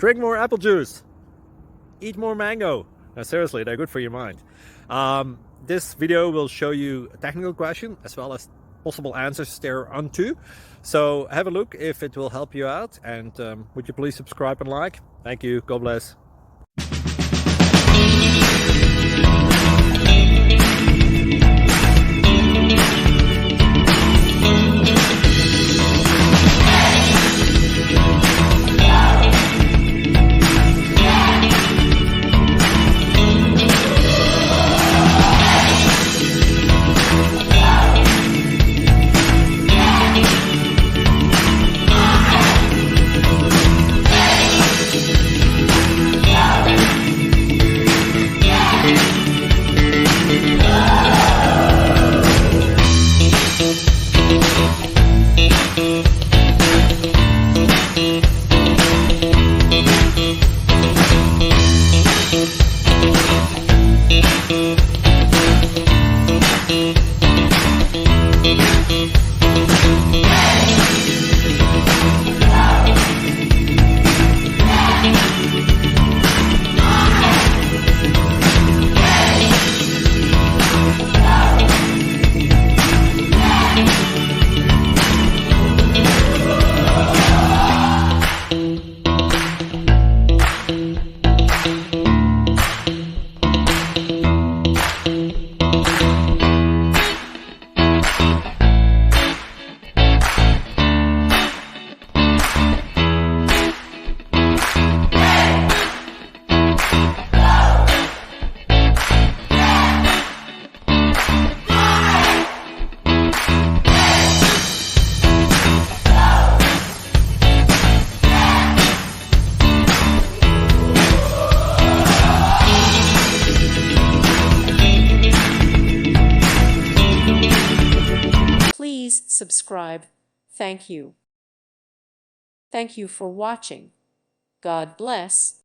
Drink more apple juice. Eat more mango. Now, seriously, they're good for your mind. This video will show you a technical question as well as possible answers thereunto. So have a look if it will help you out, and would you please subscribe and like? Thank you. God bless. Please subscribe. Thank you. Thank you for watching. God bless.